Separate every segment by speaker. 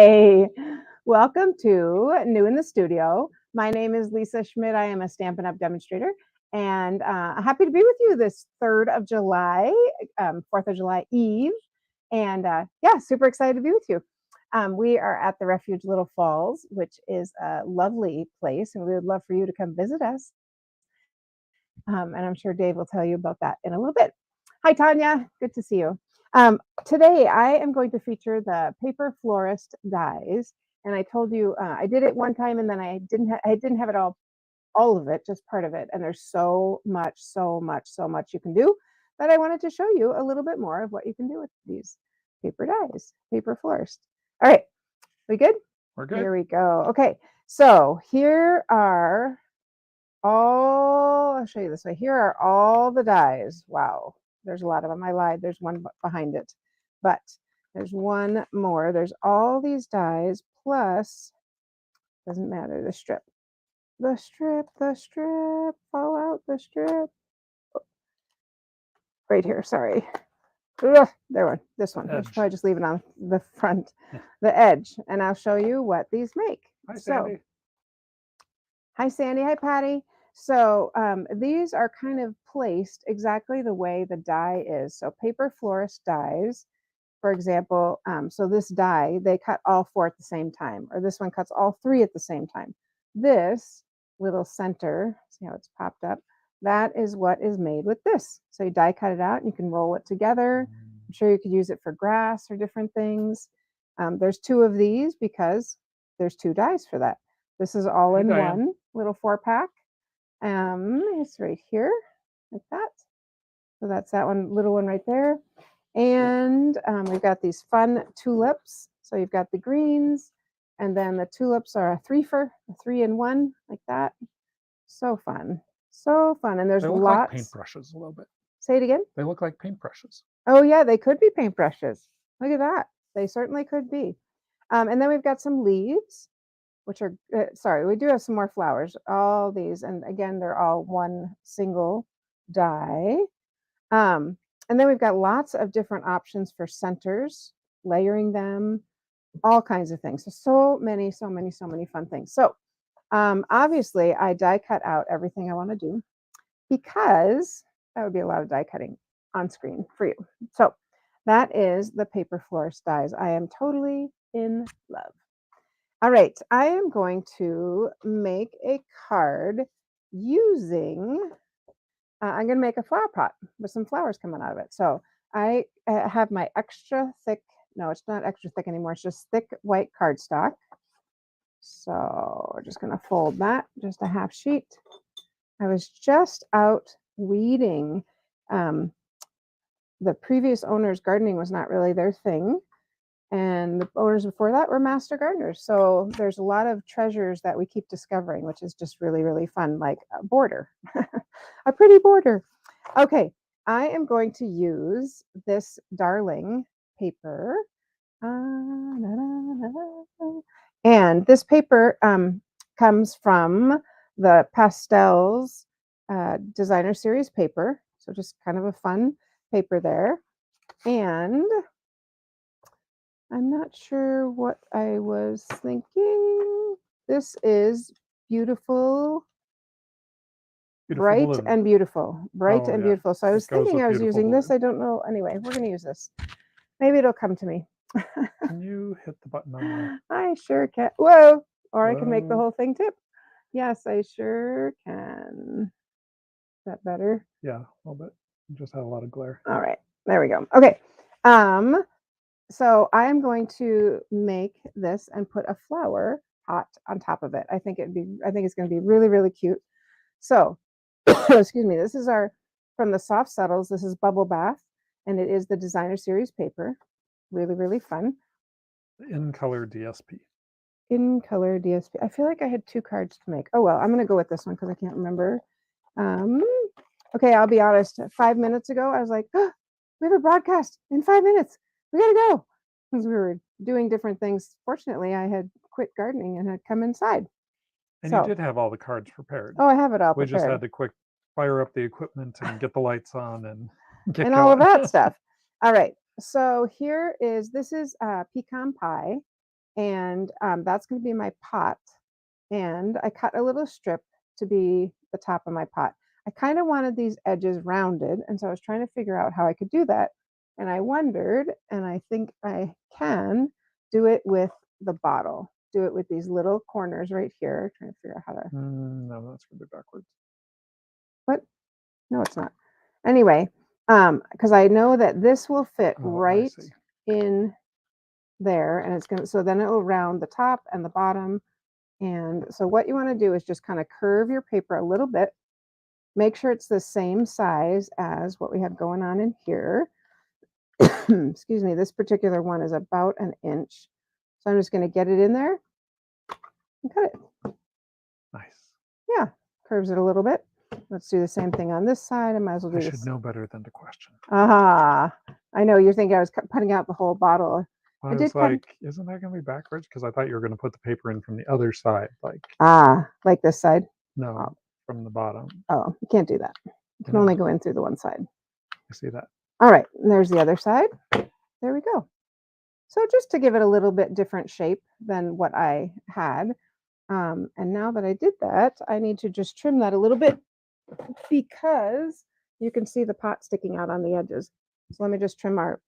Speaker 1: Hey, welcome to New in the Studio. My name is Lisa Schmidt. I am a Stampin' Up! Demonstrator, and happy to be with you this 3rd of July, 4th of July Eve. And yeah, super excited to be with you. We are at the Refuge Little Falls, which is a lovely place, and we would love for you to come visit us. And I'm sure Dave will tell you about that in a little bit. Hi, Tanya. Good to see you. Today, I am going to feature the Paper Florist dies. And I told you I did it one time, and then I didn't have it all of it, just part of it. And there's so much you can do that I wanted to show you a little bit more of what you can do with these paper dies, Paper Florist. All right, we good?
Speaker 2: We're good.
Speaker 1: Here we go. Okay, so here are I'll show you this way. Here are all the dies. Wow, there's a lot of them. I lied. There's one behind it, but there's one more. There's all these dies plus, doesn't matter, the strip, fall out, the strip. Right here, sorry. Ugh, this one. I should probably just leave it on the front, the edge, and I'll show you what these make.
Speaker 2: Hi, Sandy.
Speaker 1: Hi, Sandy. Hi, Patty. So these are kind of placed exactly the way the die is. So Paper Florist dies, for example, so this die, they cut all 4 at the same time, or this one cuts all 3 at the same time. This little center, see how it's popped up? That is what is made with this. So you die cut it out and you can roll it together. I'm sure you could use it for grass or different things. There's 2 of these because there's 2 dies for that. This is all in one little 4-pack. It's right here, like that. So that's that one, little one right there. And we've got these fun tulips. So you've got the greens, and then the tulips are a 3-in-1, like that. So fun. And there's lots.
Speaker 2: Like paintbrushes a little bit.
Speaker 1: Say it again.
Speaker 2: They look like paintbrushes.
Speaker 1: Oh yeah, they could be paintbrushes. Look at that. They certainly could be. And then we've got some leaves, which are, sorry, we do have some more flowers, all these, and again, they're all one single die. And then we've got lots of different options for centers, layering them, all kinds of things. So many fun things. So obviously, I die cut out everything I want to do because that would be a lot of die cutting on screen for you. So that is the Paper Florist dies. I am totally in love. All right, I am going to make a card using, I'm going to make a flower pot with some flowers coming out of it. So I have my extra thick, no, it's not extra thick anymore. It's just thick white cardstock. So we're just going to fold that, just a half sheet. I was just out weeding. The previous owner's gardening was not really their thing. And the owners before that were master gardeners. So there's a lot of treasures that we keep discovering, which is just really fun, like a border, a pretty border. Okay, I am going to use this darling paper. And this paper comes from the Pastels Designer Series paper. So just kind of a fun paper there. And I'm not sure what I was thinking. This is beautiful, bright
Speaker 2: blue.
Speaker 1: and beautiful, beautiful. So I was thinking I was using this. I don't know. Anyway, we're going to use this. Maybe it'll come to me.
Speaker 2: Can you hit the button on there?
Speaker 1: I sure can. Whoa. Or I can make the whole thing tip. Yes, I sure can. Is that better?
Speaker 2: Yeah, a little bit. You just had a lot of glare.
Speaker 1: All right. There we go. Okay. So I am going to make this and put a flower pot on top of it. I think it's going to be really cute. So, excuse me. This is from the Soft Settles. This is Bubble Bath, and it is the Designer Series paper. Really fun.
Speaker 2: In color DSP.
Speaker 1: In color DSP. I feel like I had 2 cards to make. Oh well, I'm going to go with this one because I can't remember. Okay, I'll be honest. 5 minutes ago, I was like, oh, we have a broadcast in 5 minutes. We got to go. Because we were doing different things. Fortunately, I had quit gardening and had come inside.
Speaker 2: And you did have all the cards prepared.
Speaker 1: Oh, I have it all
Speaker 2: prepared. We just had to quick fire up the equipment and get the lights on and get going.
Speaker 1: All of that stuff. All right. So this is pecan pie. And that's going to be my pot. And I cut a little strip to be the top of my pot. I kind of wanted these edges rounded, and so I was trying to figure out how I could do that. And I wondered, and I think I can do it with the bottle. Do it with these little corners right here. Trying to figure out how to.
Speaker 2: No, that's going to be backwards.
Speaker 1: What? No, it's not. Anyway, because I know that this will fit right in there, and it's gonna. So then it will round the top and the bottom. And so what you want to do is just kind of curve your paper a little bit. Make sure it's the same size as what we have going on in here. Excuse me, this particular one is about an inch. So I'm just going to get it in there and cut it.
Speaker 2: Nice.
Speaker 1: Yeah, curves it a little bit. Let's do the same thing on this side. I might as well do
Speaker 2: I
Speaker 1: this.
Speaker 2: should know better than to question.
Speaker 1: Aha. I know you're thinking I was cutting out the whole bottle.
Speaker 2: I was like, isn't that going to be backwards? Because I thought you were going to put the paper in from the other side.
Speaker 1: Like this side?
Speaker 2: No, from the bottom.
Speaker 1: Oh, you can't do that. You can only go in through the one side.
Speaker 2: I see that.
Speaker 1: All right, and there's the other side. There we go. So just to give it a little bit different shape than what I had. And now that I did that, I need to just trim that a little bit because you can see the pot sticking out on the edges. So let me just trim our.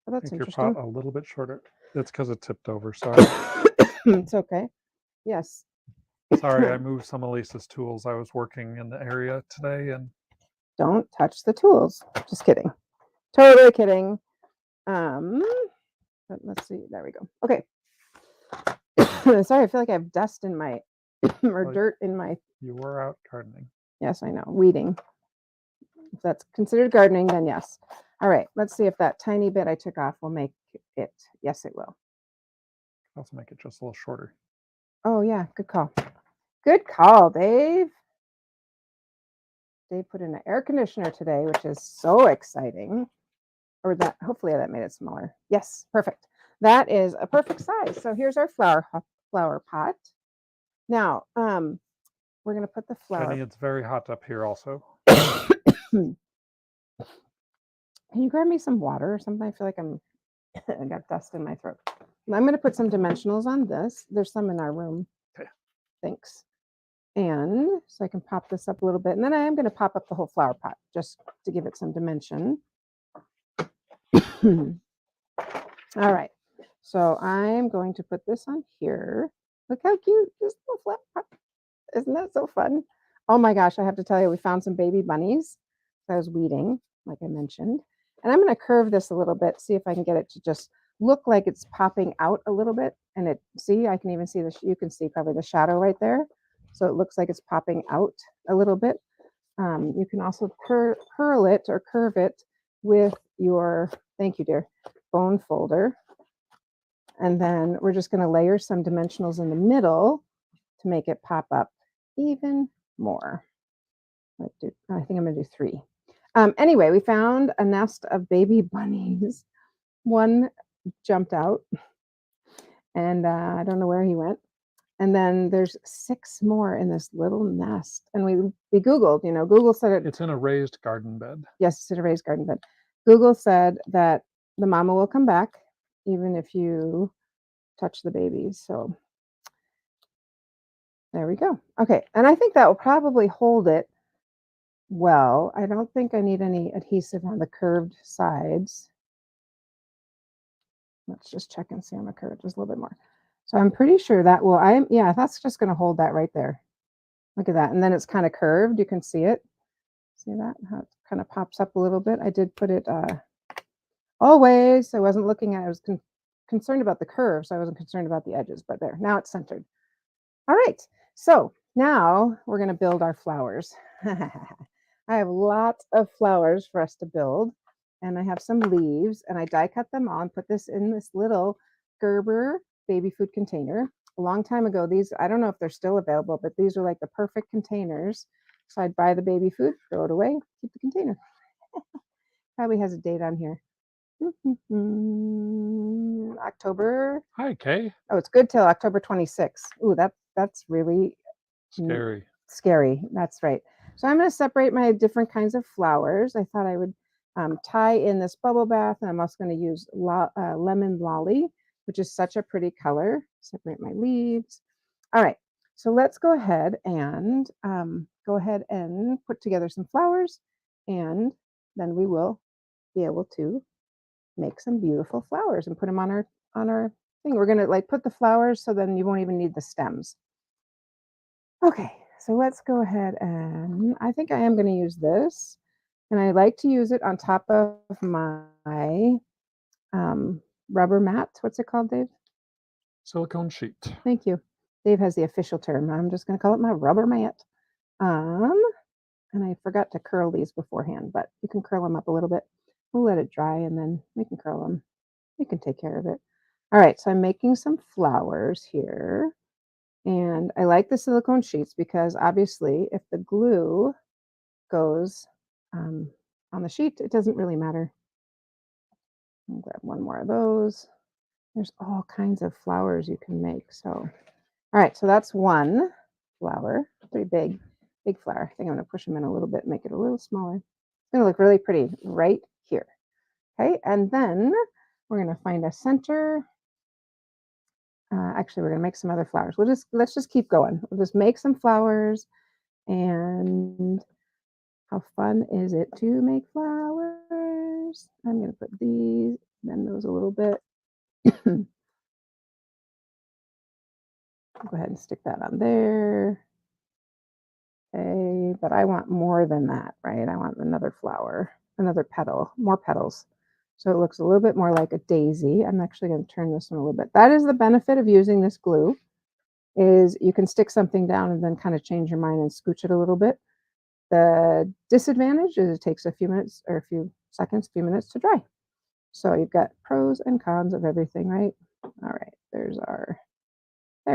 Speaker 1: Oh, that's
Speaker 2: Make
Speaker 1: interesting.
Speaker 2: your pot a little bit shorter. That's because it tipped over. Sorry.
Speaker 1: It's okay. Yes.
Speaker 2: Sorry, I moved some of Lisa's tools. I was working in the area today, and
Speaker 1: don't touch the tools. Just kidding. Totally kidding. But let's see. There we go. Okay. Sorry, I feel like I have dust in my or dirt in my.
Speaker 2: You were out gardening.
Speaker 1: Yes, I know. Weeding. If that's considered gardening, then yes. All right. Let's see if that tiny bit I took off will make it. Yes, it will.
Speaker 2: Also make it just a little shorter.
Speaker 1: Oh, yeah. Good call. Good call, Dave. Dave put in an air conditioner today, which is so exciting. Or that, hopefully that made it smaller. Yes, perfect. That is a perfect size. So here's our flower pot. Now, we're going to put the flower.
Speaker 2: Jenny, it's very hot up here also.
Speaker 1: Can you grab me some water or something? I feel like I got dust in my throat. I'm going to put some dimensionals on this. There's some in our room.
Speaker 2: Okay.
Speaker 1: Thanks. And so I can pop this up a little bit. And then I am going to pop up the whole flower pot just to give it some dimension. All right. So I'm going to put this on here. Look how cute this little flower pot. Isn't that so fun? Oh my gosh, I have to tell you, we found some baby bunnies. I was weeding, like I mentioned. And I'm going to curve this a little bit, see if I can get it to just look like it's popping out a little bit. And I can even see you can see probably the shadow right there. So it looks like it's popping out a little bit. You can also curl it or curve it with your, thank you, dear, bone folder. And then we're just going to layer some dimensionals in the middle to make it pop up even more. I think I'm going to do 3. Anyway, we found a nest of baby bunnies. One jumped out, and I don't know where he went. And then there's 6 more in this little nest. And we Googled, Google said
Speaker 2: it's in a raised garden bed.
Speaker 1: Yes, it's in a raised garden bed. Google said that the mama will come back even if you touch the babies. So there we go. Okay, and I think that will probably hold it well. I don't think I need any adhesive on the curved sides. Let's just check and see on the curve just a little bit more. So I'm pretty sure that will, that's just going to hold that right there. Look at that. And then it's kind of curved. You can see it. See that? How it kind of pops up a little bit. I did put it always. I wasn't looking at it. I was concerned about the curve, so I wasn't concerned about the edges. But there, now it's centered. All right. So now we're going to build our flowers. I have lots of flowers for us to build. And I have some leaves, and I die cut them all and put this in this little Gerber baby food container. A long time ago, these, I don't know if they're still available, but these are like the perfect containers. So I'd buy the baby food, throw it away, keep the container. Probably has a date on here. October.
Speaker 2: Hi, Kay.
Speaker 1: Oh, it's good till October 26th. Ooh, that's really
Speaker 2: scary.
Speaker 1: That's right. So I'm going to separate my different kinds of flowers. I thought I would tie in this bubble bath, and I'm also going to use lemon lolly. which is such a pretty color. Separate my leaves. All right, so let's go ahead and put together some flowers, and then we will be able to make some beautiful flowers and put them on our thing. We're gonna like put the flowers so then you won't even need the stems. Okay, so let's go ahead and I think I am going to use this, and I like to use it on top of my rubber mat. What's it called, Dave?
Speaker 2: Silicone sheet.
Speaker 1: Thank you. Dave has the official term. I'm just going to call it my rubber mat. Um, and I forgot to curl these beforehand, but you can curl them up a little bit. We'll let it dry and then we can curl them. We can take care of it. All right, so I'm making some flowers here. And I like the silicone sheets because obviously if the glue goes on the sheet, it doesn't really matter. I'll grab one more of those. There's all kinds of flowers you can make. So, all right, so that's one flower, pretty big flower. I think I'm gonna push them in a little bit, make it a little smaller. It's gonna look really pretty right here. Okay, and then we're gonna find a center. Actually, we're gonna make some other flowers. Let's just keep going. We'll just make some flowers. And how fun is it to make flowers? I'm gonna put these, bend those a little bit. Go ahead and stick that on there. Okay, but I want more than that, right? I want another flower, another petal, more petals. So it looks a little bit more like a daisy. I'm actually going to turn this one a little bit. That is the benefit of using this glue, is you can stick something down and then kind of change your mind and scooch it a little bit. The disadvantage is it takes a few minutes or a few seconds, a few minutes to dry. So you've got pros and cons of everything, right? All right, there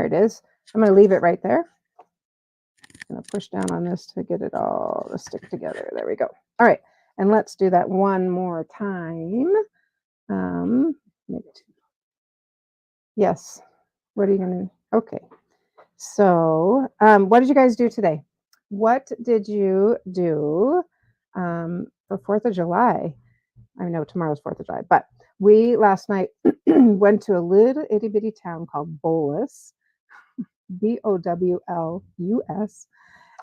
Speaker 1: it is. I'm going to leave it right there. I'm going to push down on this to get it all to stick together. There we go. All right, and let's do that one more time. Yes. What are you going to? Okay. So, what did you guys do today? What did you do for 4th of July? I know tomorrow's 4th of July, but we last night went to a little itty bitty town called Bolus, Bowlus.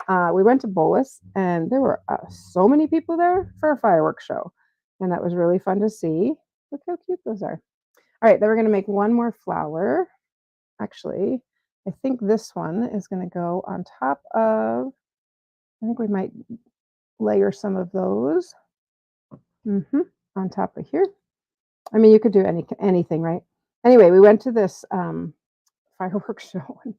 Speaker 1: We went to Bolus, and there were so many people there for a fireworks show, and that was really fun to see. Look how cute those are. All right, then we're going to make one more flower. Actually, I think this one is going to go on top of, I think we might layer some of those on top of here. I mean, you could do anything, right? Anyway, we went to this fireworks show. And,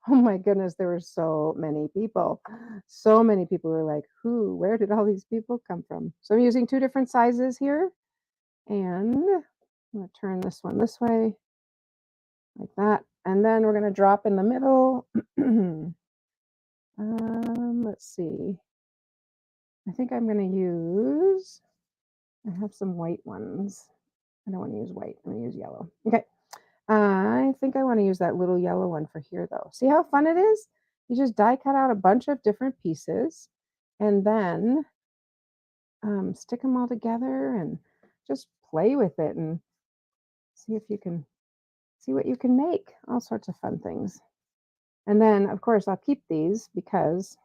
Speaker 1: oh my goodness, there were so many people. So many people were like, where did all these people come from? So I'm using 2 different sizes here. And I'm going to turn this one this way, like that. And then we're going to drop in the middle. Let's see. I think I'm going to use, I have some white ones. I don't want to use white. I'm going to use yellow. Okay. I think I want to use that little yellow one for here, though. See how fun it is? You just die cut out a bunch of different pieces and then stick them all together and just play with it and see if you can see what you can make. All sorts of fun things. And then, of course, I'll keep these because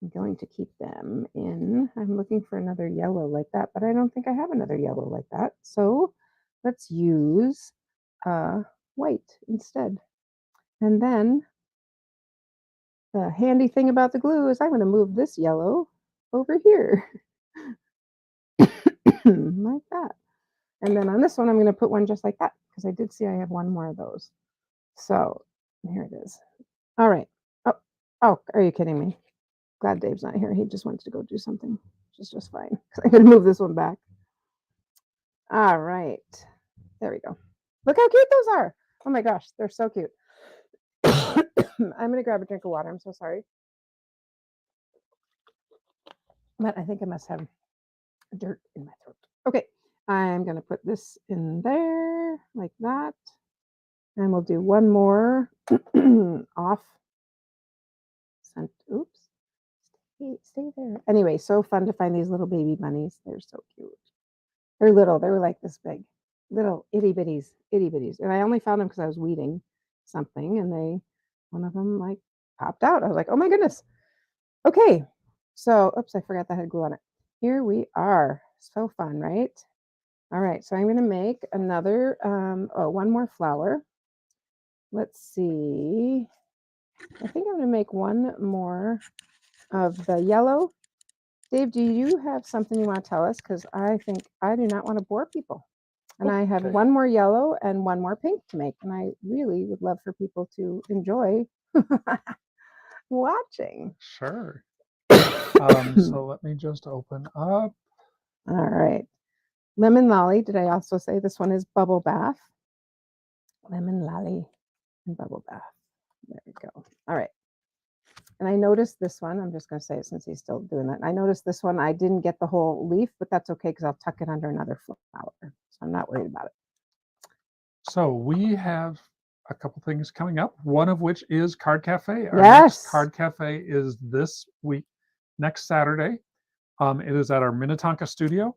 Speaker 1: I'm going to keep them in. I'm looking for another yellow like that, but I don't think I have another yellow like that. So let's use white instead. And then the handy thing about the glue is I'm going to move this yellow over here like that. And then on this one, I'm going to put one just like that because I did see I have one more of those. So here it is. All right. Oh, are you kidding me? Glad Dave's not here. He just wants to go do something, which is just fine. I'm going to move this one back. All right. There we go. Look how cute those are. Oh my gosh, they're so cute. I'm going to grab a drink of water. I'm so sorry. But I think I must have dirt in my throat. Okay, I'm going to put this in there like that. And we'll do one more off. Oops. Stay there. Anyway, so fun to find these little baby bunnies. They're so cute. They're little. They were like this big. little itty bitties. And I only found them because I was weeding something and one of them like popped out. I was like, oh my goodness. Okay. So, oops, I forgot that I had glue on it. Here we are. So fun, right? All right. So I'm going to make another, one more flower. Let's see. I think I'm going to make one more of the yellow. Dave, do you have something you want to tell us? Because I think I do not want to bore people. And I have one more yellow and one more pink to make. And I really would love for people to enjoy watching.
Speaker 2: Sure. So let me just open up.
Speaker 1: All right. Lemon Lolly. Did I also say this one is Bubble Bath? Lemon Lolly and Bubble Bath. There we go. All right. And I noticed this one. I'm just going to say it since he's still doing that. I noticed this one. I didn't get the whole leaf, but that's okay because I'll tuck it under another flower. So I'm not worried about it.
Speaker 2: So we have a couple things coming up, one of which is Card Cafe. Our
Speaker 1: Yes.
Speaker 2: next Card Cafe is this week, next Saturday. It is at our Minnetonka studio.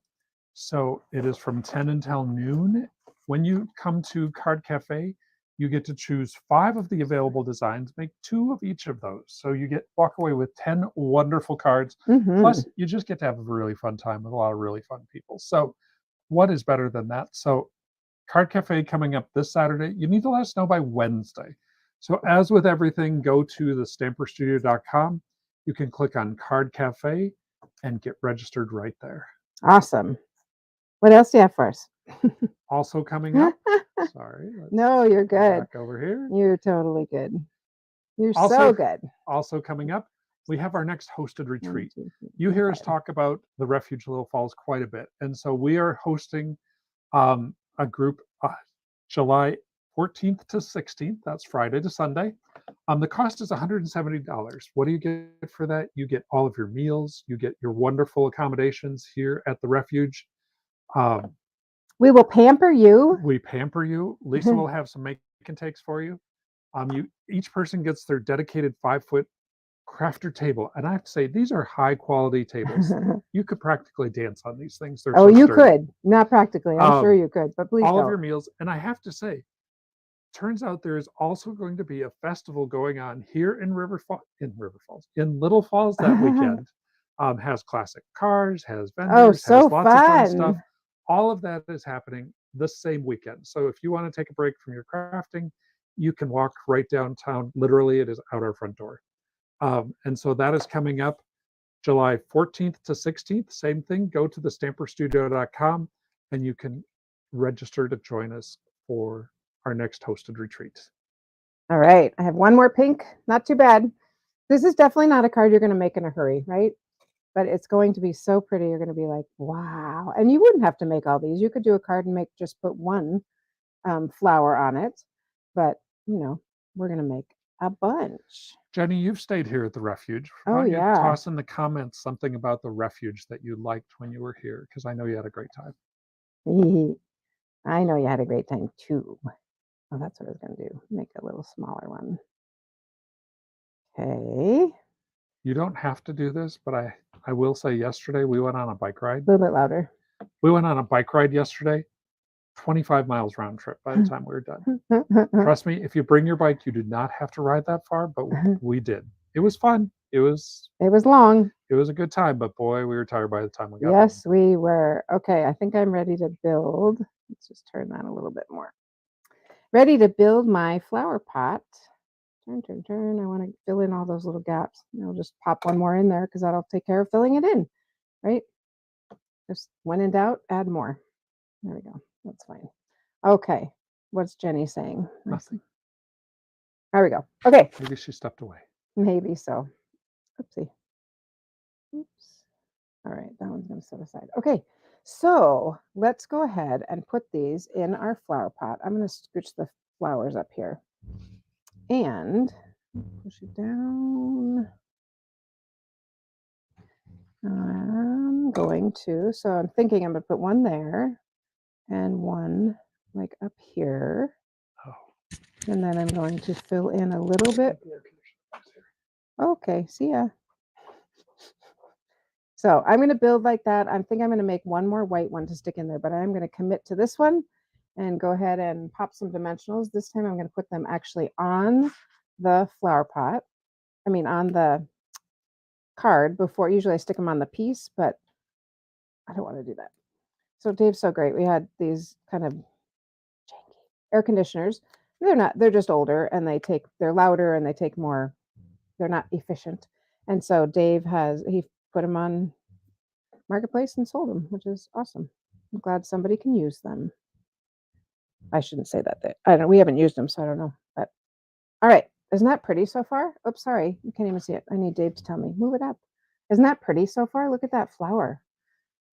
Speaker 2: So it is from 10 until noon. When you come to Card Cafe, you get to choose 5 of the available designs, make 2 of each of those. So you walk away with 10 wonderful cards. Plus, you just get to have a really fun time with a lot of really fun people. So what is better than that? So Card Cafe coming up this Saturday. You need to let us know by Wednesday. So as with everything, go to the stamperstudio.com. You can click on Card Cafe and get registered right there.
Speaker 1: Awesome. What else do you have for us?
Speaker 2: Also coming up. Sorry.
Speaker 1: No, you're good.
Speaker 2: Back over here.
Speaker 1: You're totally good. You're
Speaker 2: Also,
Speaker 1: so good.
Speaker 2: Also coming up, we have our next hosted retreat. You hear us talk about the Refuge Little Falls quite a bit. And so we are hosting a group July 14th to 16th. That's Friday to Sunday. The cost is $170. What do you get for that? You get all of your meals. You get your wonderful accommodations here at the Refuge.
Speaker 1: We will pamper you.
Speaker 2: We pamper you. Lisa will have some make and takes for you. Each person gets their dedicated 5-foot crafter table, and I have to say these are high quality tables. You could practically dance on these things. They're
Speaker 1: oh,
Speaker 2: so
Speaker 1: you
Speaker 2: sturdy.
Speaker 1: could. Not practically. I'm sure you could, but please
Speaker 2: all
Speaker 1: don't.
Speaker 2: of your meals. And I have to say, turns out there is also going to be a festival going on here in Little Falls that weekend. Has classic cars, has vendors,
Speaker 1: so
Speaker 2: has lots of fun
Speaker 1: fun.
Speaker 2: stuff. All of that is happening the same weekend. So if you want to take a break from your crafting, you can walk right downtown. Literally, it is out our front door. And so that is coming up July 14th to 16th. Same thing. Go to thestamperstudio.com and you can register to join us for our next hosted retreat.
Speaker 1: All right. I have one more pink. Not too bad. This is definitely not a card you're going to make in a hurry, right? But it's going to be so pretty. You're going to be like, wow. And you wouldn't have to make all these. You could do a card and just put one flower on it. But, we're going to make a bunch.
Speaker 2: Jenny, you've stayed here at the Refuge. Why don't you toss in the comments something about the Refuge that you liked when you were here? Because I know you had a great time.
Speaker 1: I know you had a great time too. Oh, that's what I was going to do. Make a little smaller one. Okay.
Speaker 2: You don't have to do this, but I will say yesterday we went on a bike ride.
Speaker 1: A little bit louder.
Speaker 2: We went on a bike ride yesterday, 25 miles round trip by the time we were done. Trust me, if you bring your bike, you do not have to ride that far, but we did. It was fun. It was
Speaker 1: long.
Speaker 2: It was a good time, but boy, we were tired by the time we got home.
Speaker 1: Yes, we were. Okay, I think I'm ready to build. Let's just turn that a little bit more. Ready to build my flower pot. Turn. I want to fill in all those little gaps. I'll just pop one more in there because that'll take care of filling it in, right? Just when in doubt, add more. There we go. That's fine. Okay. What's Jenny saying?
Speaker 2: Nothing.
Speaker 1: There we go. Okay.
Speaker 2: Maybe she stepped away.
Speaker 1: Maybe so. Oopsie. Oops. All right. That one's going to set aside. Okay. So let's go ahead and put these in our flower pot. I'm going to scooch the flowers up here and push it down. I'm going to, so I'm thinking I'm going to put one there and one like up here. Oh. And then I'm going to fill in a little bit. Okay, see ya. So I'm going to build like that. I think I'm going to make one more white one to stick in there, but I'm going to commit to this one and go ahead and pop some dimensionals. This time I'm going to put them actually on the flower pot. I mean, on the card before. Usually I stick them on the piece, but I don't want to do that. So Dave's so great. We had these kind of janky air conditioners. They're just older and they're louder and they take more, they're not efficient. And so he put them on Marketplace and sold them, which is awesome. I'm glad somebody can use them. I shouldn't say that. I don't. We haven't used them, so I don't know. But all right, isn't that pretty so far? Oops, sorry, you can't even see it. I need Dave to tell me. Move it up. Isn't that pretty so far? Look at that flower.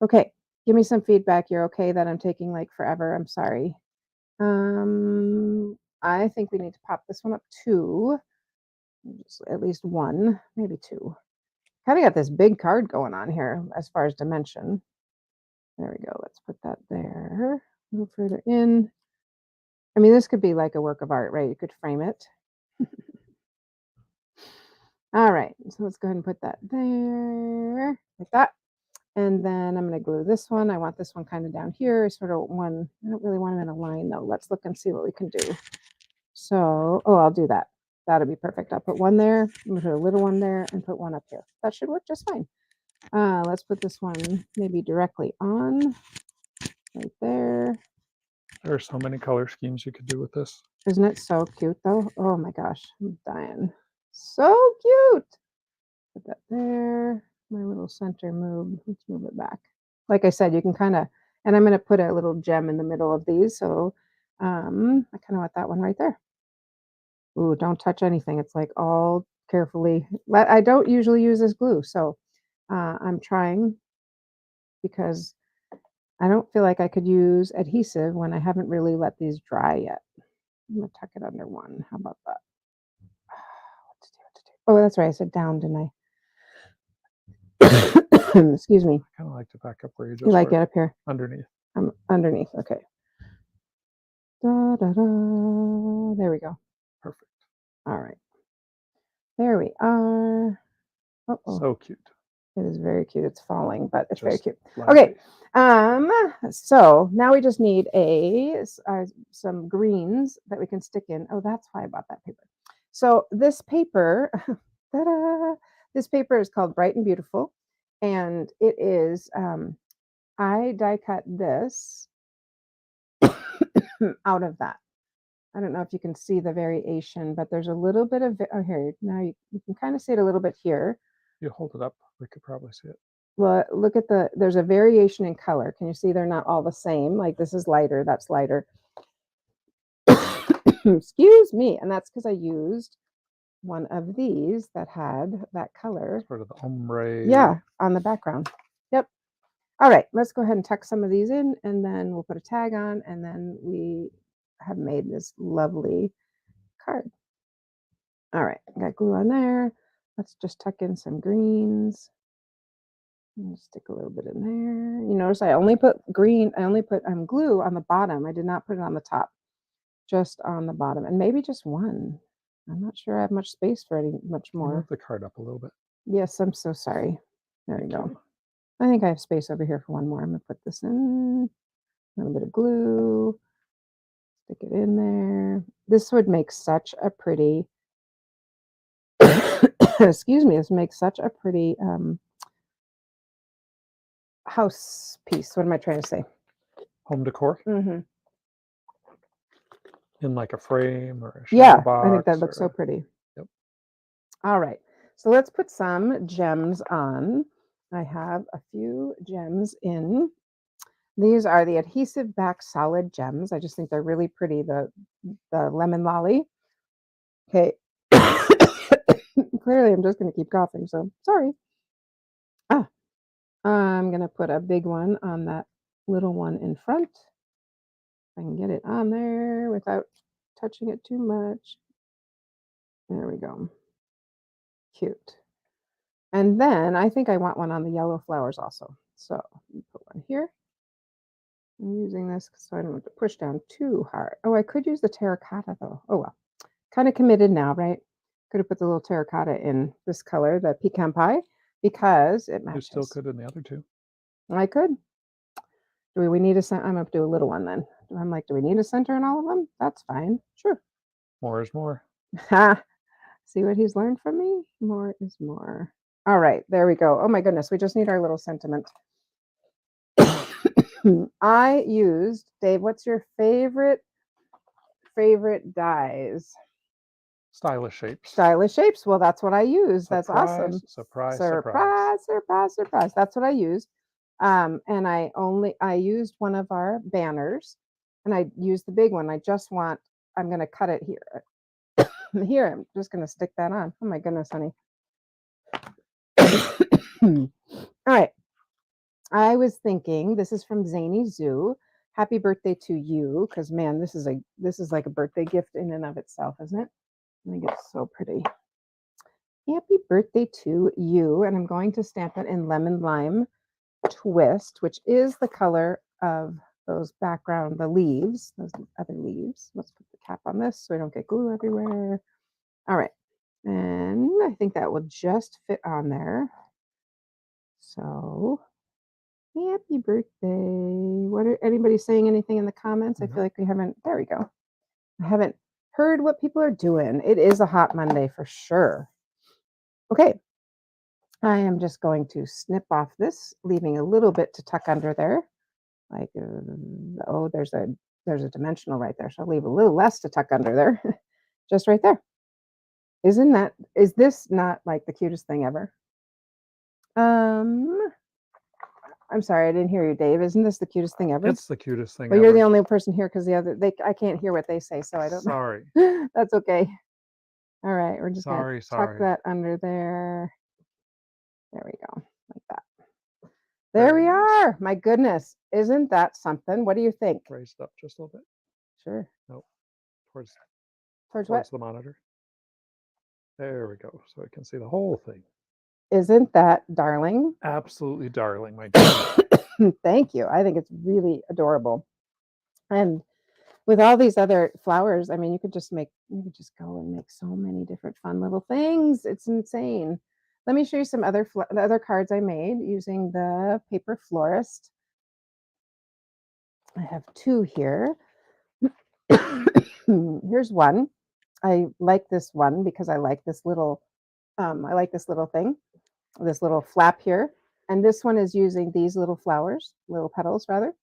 Speaker 1: Okay, give me some feedback. You're okay that I'm taking like forever. I'm sorry. I think we need to pop this one up too. Just at least one, maybe two. Kind of got this big card going on here as far as dimension. There we go. Let's put that there. A little further in. I mean, this could be like a work of art, right? You could frame it. All right. So let's go ahead and put that there like that. And then I'm going to glue this one. I want this one kind of down here, sort of one. I don't really want them in a line though. Let's look and see what we can do. So, I'll do that. That'll be perfect. I'll put one there, I'm gonna put a little one there, and put one up here. That should work just fine. Let's put this one maybe directly on, right there.
Speaker 2: There are so many color schemes you could do with this.
Speaker 1: Isn't it so cute though? Oh my gosh, I'm dying. So cute. Put that there. My little center move. Let's move it back. Like I said, you can kind of, and I'm going to put a little gem in the middle of these. So I kind of want that one right there. Ooh, don't touch anything. It's like all carefully. I don't usually use this glue, so I'm trying because I don't feel like I could use adhesive when I haven't really let these dry yet. I'm gonna tuck it under one. How about that? What to do? Oh, that's right. I said down, didn't I? Excuse me.
Speaker 2: I kind of like to back up where you just
Speaker 1: You like it up here?
Speaker 2: underneath.
Speaker 1: Underneath. Okay. Da, da, da. There we go.
Speaker 2: Perfect.
Speaker 1: All right. There we are. Uh-oh.
Speaker 2: So cute.
Speaker 1: It is very cute. It's falling, but it's very cute.
Speaker 2: Lovely.
Speaker 1: Okay. So now we just need some greens that we can stick in. Oh, that's why I bought that paper. So this paper, ta-da, this paper is called Bright and Beautiful, and it is. I die cut this out of that. I don't know if you can see the variation, but there's a little bit of. Oh, here now you can kind of see it a little bit here.
Speaker 2: You hold it up, we could probably see it.
Speaker 1: Well, look at there's a variation in color. Can you see they're not all the same? Like this is lighter, that's lighter. Excuse me. And that's because I used one of these that had that color.
Speaker 2: Sort of the ombre.
Speaker 1: Yeah, on the background. Yep. All right, let's go ahead and tuck some of these in and then we'll put a tag on and then we have made this lovely card. All right, got glue on there. Let's just tuck in some greens. Stick a little bit in there. You notice I only put glue on the bottom. I did not put it on the top, just on the bottom, and maybe just one. I'm not sure I have much space for much more.
Speaker 2: Move the card up a little bit.
Speaker 1: Yes, I'm so sorry. There we go. I think I have space over here for one more. I'm gonna put this in, a little bit of glue, stick it in there. This would make such a pretty, excuse me, this makes such a pretty house piece. What am I trying to say?
Speaker 2: Home decor?
Speaker 1: Mm-hmm.
Speaker 2: In like a frame or a shadow box.
Speaker 1: I think that looks so pretty.
Speaker 2: Yep.
Speaker 1: All right. So let's put some gems on. I have a few gems in. These are the adhesive back solid gems. I just think they're really pretty. The lemon lolly. Okay. Clearly, I'm just going to keep coughing, so sorry. I'm going to put a big one on that little one in front. If I can get it on there without touching it too much. There we go. Cute. And then I think I want one on the yellow flowers also. So put one here. I'm using this so I don't have to push down too hard. Oh, I could use the terracotta though. Oh well. Kind of committed now, right? Could have put the little terracotta in this color, the pecan pie, because it matches.
Speaker 2: You still could in the other two.
Speaker 1: I could. Do we need I'm going to do a little one then. I'm like, do we need a center in all of them? That's fine. Sure.
Speaker 2: More is more.
Speaker 1: See what he's learned from me? More is more. All right, there we go. Oh my goodness, we just need our little sentiment. I used, Dave, what's your favorite dyes?
Speaker 2: Stylish shapes.
Speaker 1: Stylish shapes. Well, that's what I use. That's
Speaker 2: Surprise,
Speaker 1: awesome.
Speaker 2: surprise,
Speaker 1: Surprise, surprise, surprise. That's what I used. And I used one of our banners and I used the big one. I'm going to cut it here. Here, I'm just going to stick that on. Oh my goodness, honey. All right. I was thinking, this is from Zany Zoo. Happy birthday to you, because man, this is like a birthday gift in and of itself, isn't it? I think it's so pretty. Happy birthday to you, and I'm going to stamp it in lemon lime twist, which is the color of those background, the leaves, those other leaves. Let's put the cap on this so I don't get glue everywhere. All right, and I think that will just fit on there. So happy birthday. What are anybody saying anything in the comments? I feel like we haven't, there we go. I haven't heard what people are doing. It is a hot Monday for sure. Okay. I am just going to snip off this, leaving a little bit to tuck under there. Like, oh, there's a dimensional right there. So I'll leave a little less to tuck under there. Just right there. Is this not like the cutest thing ever? I'm sorry, I didn't hear you, Dave. Isn't this the cutest thing ever?
Speaker 2: It's the cutest thing
Speaker 1: Well,
Speaker 2: ever.
Speaker 1: you're the only person here because I can't hear what they say, so I don't
Speaker 2: Sorry.
Speaker 1: know. That's okay. All right, we're just gonna tuck
Speaker 2: Sorry.
Speaker 1: that under there. There we go, like that. There
Speaker 2: Very
Speaker 1: we
Speaker 2: nice.
Speaker 1: are. My goodness, isn't that something? What do you think?
Speaker 2: Raise it up just a little bit.
Speaker 1: Sure.
Speaker 2: Nope.
Speaker 1: Towards
Speaker 2: Towards the monitor. There we go. So I can see the whole thing.
Speaker 1: Isn't that darling?
Speaker 2: Absolutely darling, my dear.
Speaker 1: Thank you. I think it's really adorable. And with all these other flowers, I mean, you could just go and make so many different fun little things. It's insane. Let me show you some the other cards I made using the Paper Florist. I have two here. Here's one. I like this one because I like this little thing, this little flap here. And this one is using these little flowers, little petals rather.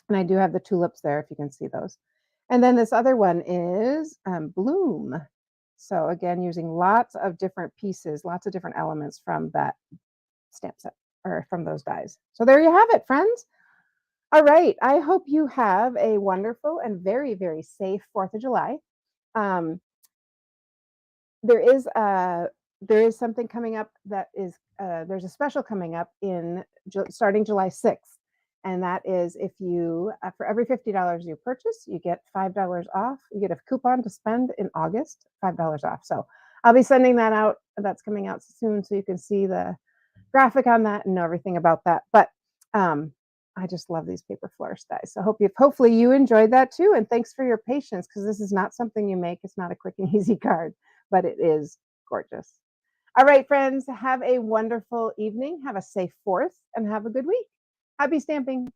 Speaker 1: And I do have the tulips there, if you can see those. And then this other one is Bloom. So again, using lots of different pieces, lots of different elements from that stamp set or from those dies. So there you have it, friends. All right. I hope you have a wonderful and very, very safe 4th of July. There is something coming up that is, there's a special coming up starting July 6th. And that is if you, for every $50 you purchase, you get $5 off. You get a coupon to spend in August, $5 off. So I'll be sending that out. That's coming out soon. So you can see the graphic on that and know everything about that. But I just love these Paper Florist dies. So hopefully you enjoyed that too. And thanks for your patience, because this is not something you make. It's not a quick and easy card, but it is gorgeous. All right, friends, have a wonderful evening. Have a safe 4th and have a good week. Happy stamping.